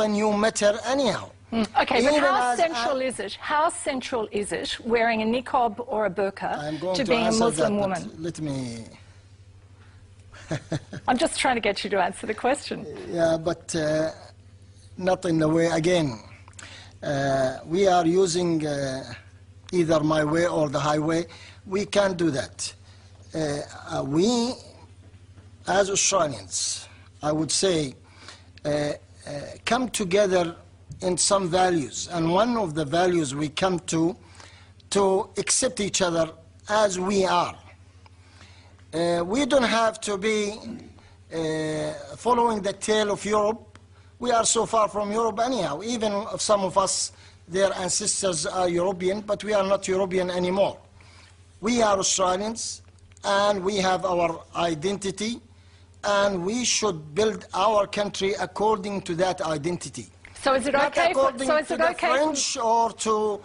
a new matter anyhow. Okay, but how central is it? How central is it wearing a niqab or a burqa to being a Muslim woman? Let me... I'm just trying to get you to answer the question. Yeah, but not in the way, again, we are using either my way or the highway. We can't do that. We, as Australians, I would say, come together in some values, and one of the values we come to accept each other as we are. We don't have to be following the tail of Europe. We are so far from Europe anyhow. Even if some of us, their ancestors are European, but we are not European anymore. We are Australians, and we have our identity, and we should build our country according to that identity. So is it okay for French or to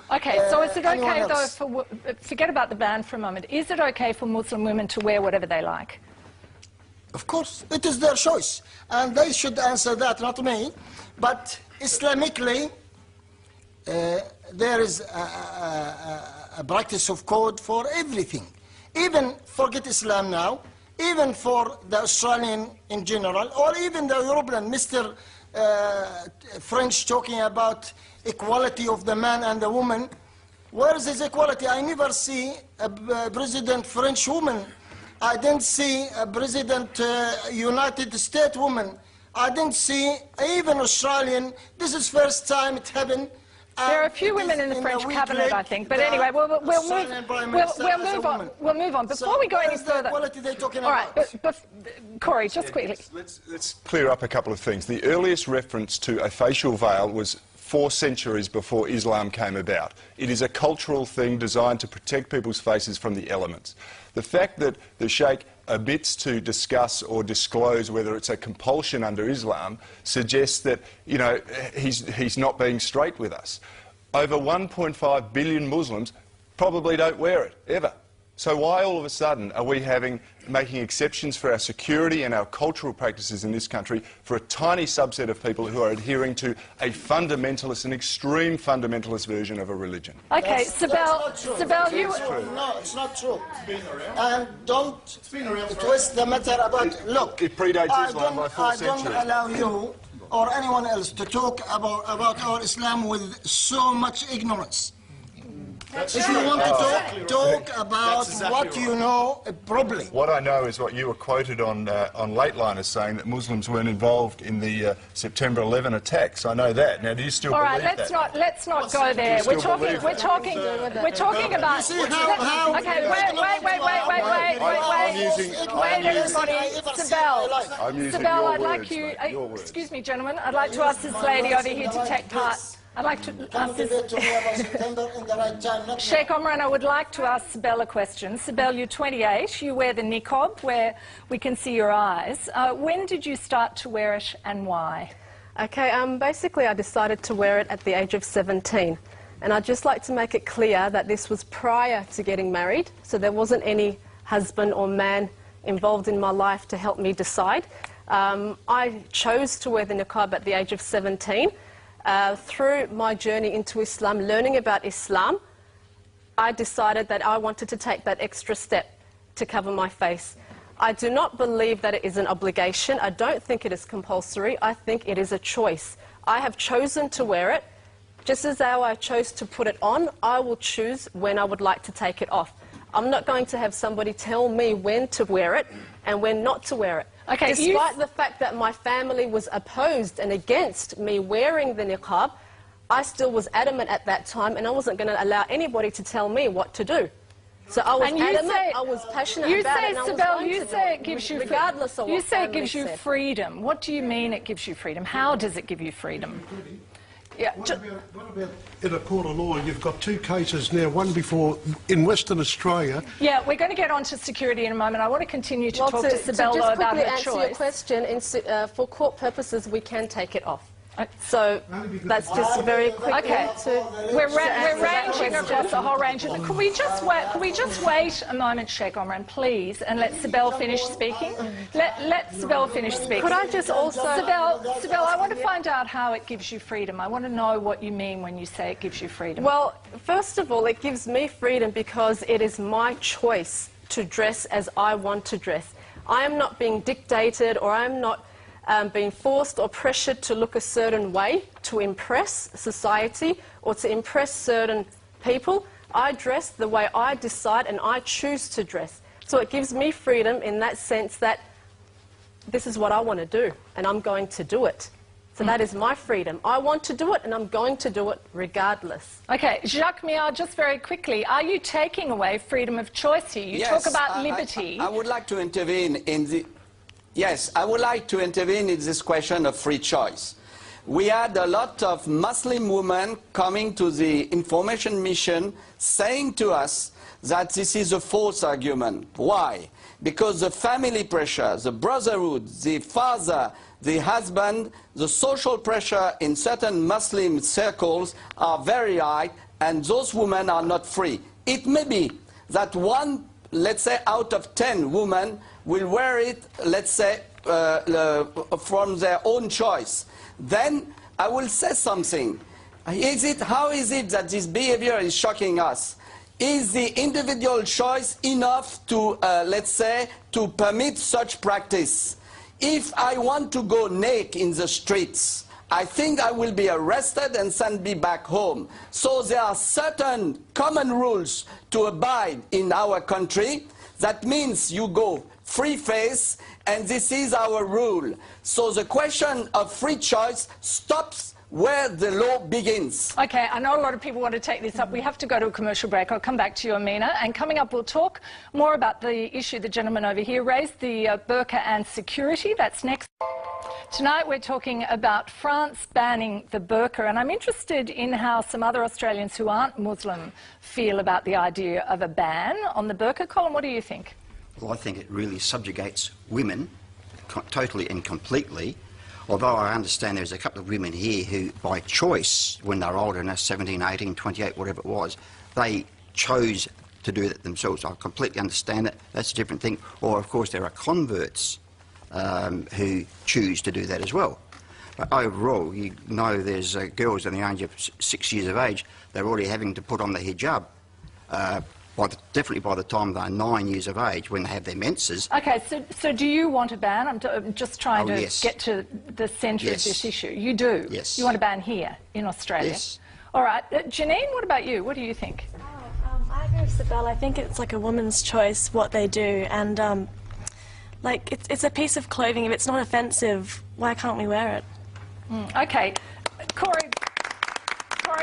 so is it okay though else? for, forget about the ban for a moment, is it okay for Muslim women to wear whatever they like? Of course, it is their choice, and they should answer that, not me. But Islamically, there is a practice of code for everything. Even, forget Islam now, even for the Australian in general, or even the European, Mr. French talking about equality of the man and the woman. Where is this equality? I never see a President French woman. I didn't see a President United States woman. I didn't see even Australian. This is first time it happened. There are a few women in the French cabinet, I think. But anyway, we'll move on. Before we go any further... All right, but Cory, just quickly. Let's clear up a couple of things. The earliest reference to a facial veil was 4 centuries before Islam came about. It is a cultural thing designed to protect people's faces from the elements. The fact that the Sheikh omits to discuss or disclose whether it's a compulsion under Islam suggests that, you know, he's not being straight with us. Over 1.5 billion Muslims probably don't wear it, ever. So why all of a sudden are we making exceptions for our security and our cultural practices in this country for a tiny subset of people who are adhering to a fundamentalist, an extreme fundamentalist version of a religion? Okay, Sibel, you... No, it's not true. And don't twist the matter about... Look, it predates Islam by 4 centuries. I don't allow you or anyone else to talk about our Islam with so much ignorance. If you want to talk about what you know properly. What I know is what you were quoted on Lateline as saying that Muslims weren't involved in the September 11 attacks. I know that. Now, do you still believe that? All right, let's not go there. We're talking about... Okay, wait, everybody. Sibel, I'd like you... Excuse me, gentlemen. I'd like to ask this lady over here to take part. I'd like to ask this... Sheikh Omran, I would like to ask Sibel a question. Sibel, you're 28. You wear the niqab where we can see your eyes. When did you start to wear it and why? Okay, basically I decided to wear it at the age of 17. And I'd just like to make it clear that this was prior to getting married, so there wasn't any husband or man involved in my life to help me decide. I chose to wear the niqab at the age of 17. Through my journey into Islam, learning about Islam, I decided that I wanted to take that extra step to cover my face. I do not believe that it is an obligation. I don't think it is compulsory. I think it is a choice. I have chosen to wear it. Just as though I chose to put it on, I will choose when I would like to take it off. I'm not going to have somebody tell me when to wear it and when not to wear it. Okay, despite the fact that my family was opposed and against me wearing the niqab, I still was adamant at that time, and I wasn't going to allow anybody to tell me what to do. So I was adamant, I was passionate about it, and I was going to do it, regardless of what family said. You say it gives you freedom. What do you mean it gives you freedom? How does it give you freedom? Yeah. What about in a court of law? You've got 2 cases now, one before in Western Australia. Yeah, we're going to get on to security in a moment. I want to continue to talk to Sibel about her choice. To just quickly answer your question, for court purposes, we can take it off. So that's just very quickly We're ranging across a whole range. Could we just wait a moment, Sheikh Omran, please, and let Sibel finish speaking? Let Sibel finish speaking. Could I just also... Sibel, I want to find out how it gives you freedom. I want to know what you mean when you say it gives you freedom. Well, first of all, it gives me freedom because it is my choice to dress as I want to dress. I am not being dictated, or I am not being forced or pressured to look a certain way to impress society or to impress certain people. I dress the way I decide and I choose to dress. So it gives me freedom in that sense that this is what I want to do and I'm going to do it. So that is my freedom. I want to do it and I'm going to do it regardless. Okay, Jacques Miard, just very quickly, are you taking away freedom of choice here? You talk about liberty. I would like to intervene in the... Yes, I would like to intervene in this question of free choice. We had a lot of Muslim women coming to the information mission saying to us that this is a false argument. Why? Because the family pressure, the brotherhood, the father, the husband, the social pressure in certain Muslim circles are very high, and those women are not free. It may be that one, let's say, out of 10 women will wear it, let's say, from their own choice. Then I will say something. How is it that this behavior is shocking us? Is the individual choice enough to, let's say, to permit such practice? If I want to go naked in the streets, I think I will be arrested and sent me back home. So there are certain common rules to abide in our country. That means you go free face, and this is our rule. So the question of free choice stops where the law begins. Okay, I know a lot of people want to take this up. We have to go to a commercial break. I'll come back to you, Amina. And coming up, we'll talk more about the issue the gentleman over here raised, the burqa and security. That's next. Tonight we're talking about France banning the burqa, and I'm interested in how some other Australians who aren't Muslim feel about the idea of a ban on the burqa. Colin, what do you think? Well, I think it really subjugates women totally and completely. Although I understand there's a couple of women here who, by choice, when they're older enough, 17, 18, 28, whatever it was, they chose to do that themselves. I completely understand it. That's a different thing. Or, of course, there are converts who choose to do that as well. But overall, you know, there's girls in the age of 6 years of age, they're already having to put on the hijab. Definitely by the time they're 9 years of age, when they have their menses. Okay, so do you want a ban? I'm just trying to yes. get to the centre of this issue. You do? Yes. You want a ban here in Australia? Yes. All right. Janine, what about you? What do you think? I agree with Sibel. I think it's like a woman's choice what they do, and like it's a piece of clothing. If it's not offensive, why can't we wear it? Okay. Cory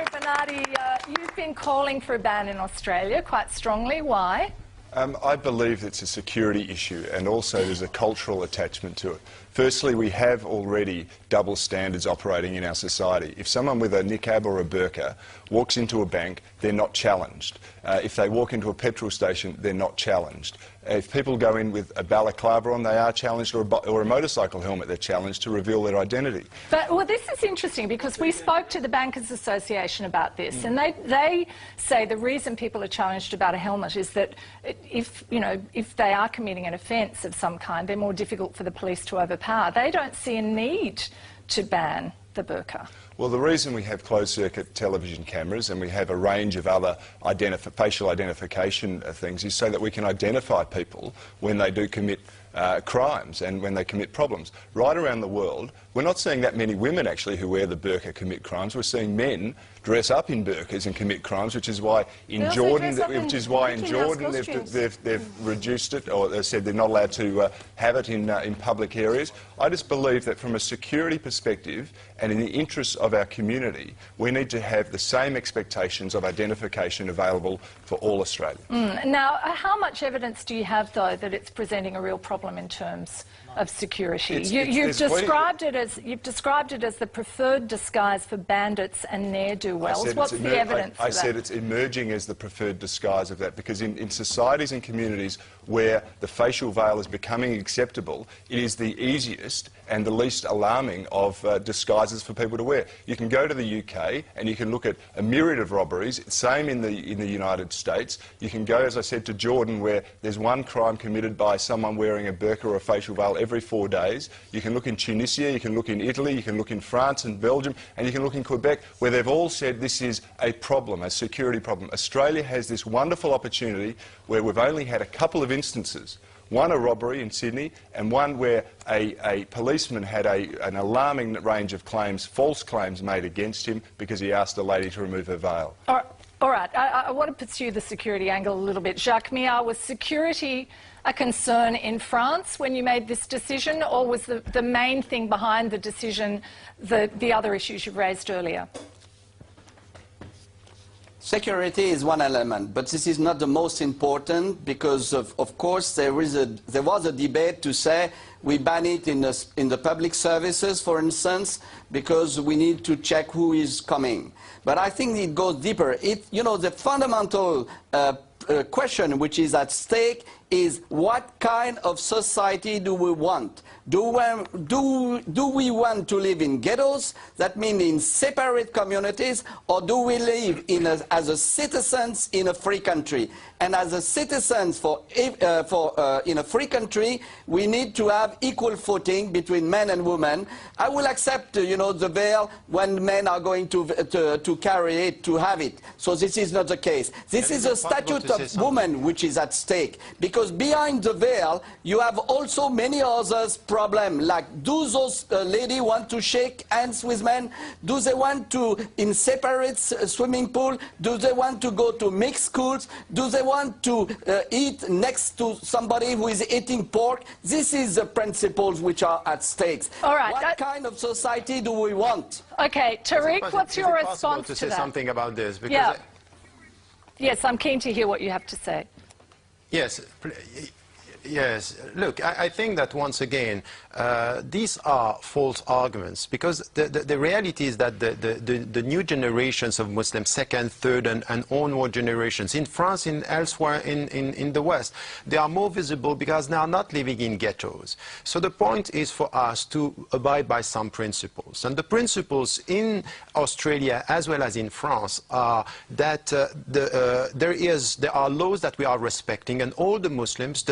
Bernadi, you've been calling for a ban in Australia quite strongly. Why? I believe it's a security issue, and also there's a cultural attachment to it. Firstly, we have already double standards operating in our society. If someone with a niqab or a burqa walks into a bank, they're not challenged. If they walk into a petrol station, they're not challenged. If people go in with a balaclava on, they are challenged, or a motorcycle helmet, they're challenged to reveal their identity. But, well, this is interesting because we spoke to the Bankers Association about this, and they say the reason people are challenged about a helmet is that if they are committing an offence of some kind, they're more difficult for the police to overpower. They don't see a need to ban the burqa. Well, the reason we have closed-circuit television cameras and we have a range of other facial identification things is so that we can identify people when they do commit crimes and when they commit problems. Right around the world, we're not seeing that many women actually who wear the burqa commit crimes. We're seeing men dress up in burqas and commit crimes, which is why in Jordan, they've reduced it, or they said they're not allowed to have it in public areas. I just believe that from a security perspective and in the interests of our community, we need to have the same expectations of identification available for all Australians. Now, how much evidence do you have, though, that it's presenting a real problem in terms of security? You've described it as the preferred disguise for bandits and ne'er-do-wells. What's the evidence for that? I said it's emerging as the preferred disguise of that, because in societies and communities where the facial veil is becoming acceptable, it is the easiest and the least alarming of disguises for people to wear. You can go to the UK and you can look at a myriad of robberies, same in the United States. You can go, as I said, to Jordan, where there's one crime committed by someone wearing a burqa or a facial veil every 4 days. You can look in Tunisia, you can look in Italy, you can look in France and Belgium, and you can look in Quebec, where they've all said this is a problem, a security problem. Australia has this wonderful opportunity where we've only had a couple of instances. One a robbery in Sydney, and one where a policeman had an alarming range of claims, false claims made against him because he asked a lady to remove her veil. All right. I want to pursue the security angle a little bit. Jacques Millard, was security a concern in France when you made this decision, or was the main thing behind the decision the other issues you've raised earlier? Security is one element, but this is not the most important because, of course, there was a debate to say we ban it in the public services, for instance, because we need to check who is coming. But I think it goes deeper. The fundamental question which is at stake is what kind of society do we want? Do we want to live in ghettos, that means in separate communities, or do we live as a citizens in a free country? And as a citizens in a free country, we need to have equal footing between men and women. I will accept, the veil when men are going to carry it, to have it. So this is not the case. This is a statute of woman which is at stake, because behind the veil you have also many others problems, like do those ladies want to shake hands with men? Do they want to in separate swimming pool? Do they want to go to mixed schools? Do they want to eat next to somebody who is eating pork? This is the principles which are at stake. All right. What kind of society do we want? Okay, Tariq, what's your response to to say that? something about this? Because yeah. Yes, I'm keen to hear what you have to say. Yes. Yes, look, I think that once again, these are false arguments, because the reality is that the new generations of Muslims, second, third and onward generations, in France and elsewhere in the West, they are more visible because they are not living in ghettos. So the point is for us to abide by some principles. And the principles in Australia as well as in France are that there are laws that we are respecting, and all the Muslims,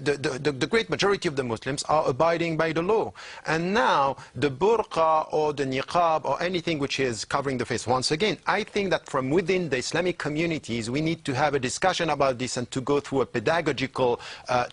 the great majority of the Muslims are abiding by the law. And now the burqa or the niqab or anything which is covering the face, once again, I think that from within the Islamic communities we need to have a discussion about this and to go through a pedagogical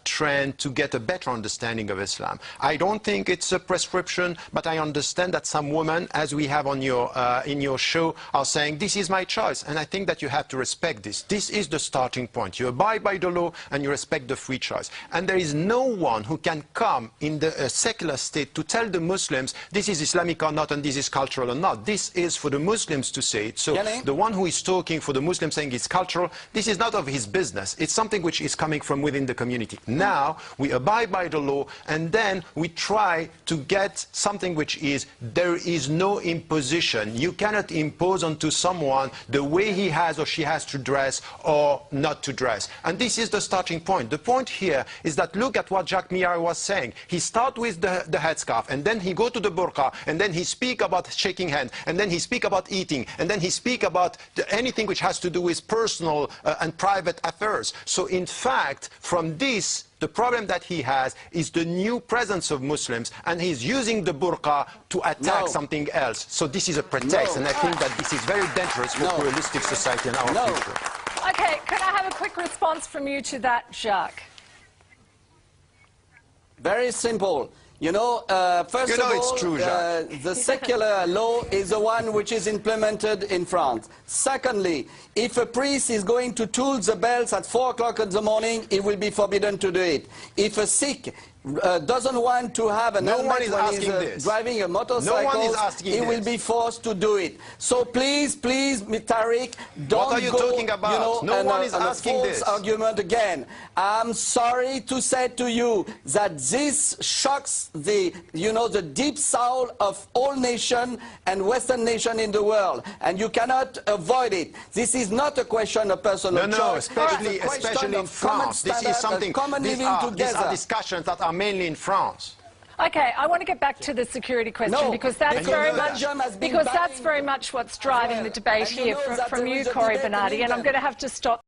trend to get a better understanding of Islam. I don't think it's a prescription, but I understand that some women, as we have on your in your show, are saying this is my choice, and I think that you have to respect this. This is the starting point. You abide by the law and you respect the free choice. And there is no one who can come in the secular state to tell the Muslims this is Islamic or not and this is cultural or not. This is for the Muslims to say it. So the one who is talking for the Muslims saying it's cultural, this is not of his business. It's something which is coming from within the community. Now we abide by the law, and then we try to get something which is, there is no imposition. You cannot impose onto someone the way he has or she has to dress or not to dress. And this is the starting point. The point here is that look at what Jacques Millard was saying. He starts with the headscarf, and then he go to the burqa, and then he speak about shaking hands, and then he speak about eating, and then he speak about anything which has to do with personal and private affairs. So in fact, from this, the problem that he has is the new presence of Muslims, and he's using the burqa to attack something else. So this is a pretext, and I think that this is very dangerous for pluralistic society and our future. Okay, can I have a quick response from you to that, Jacques? Very simple. First of all, it's true, the secular law is the one which is implemented in France. Secondly, if a priest is going to toll the bells at 4 o'clock in the morning, it will be forbidden to do it. If a Sikh doesn't want to have an helmet when he's driving a motorcycle, he will be forced to do it. So please, Tariq, don't what are you talking about? No one is asking this. Argument again. I'm sorry to say to you that this shocks the deep soul of all nations and Western nations in the world, and you cannot avoid it. This is not a question of personal choice. Especially in France. This is something. These are discussions that are mainly in France. Okay, I want to get back to the security question because that's very much what's driving the debate here from you, Cory Bernadi, and I'm going to have to stop.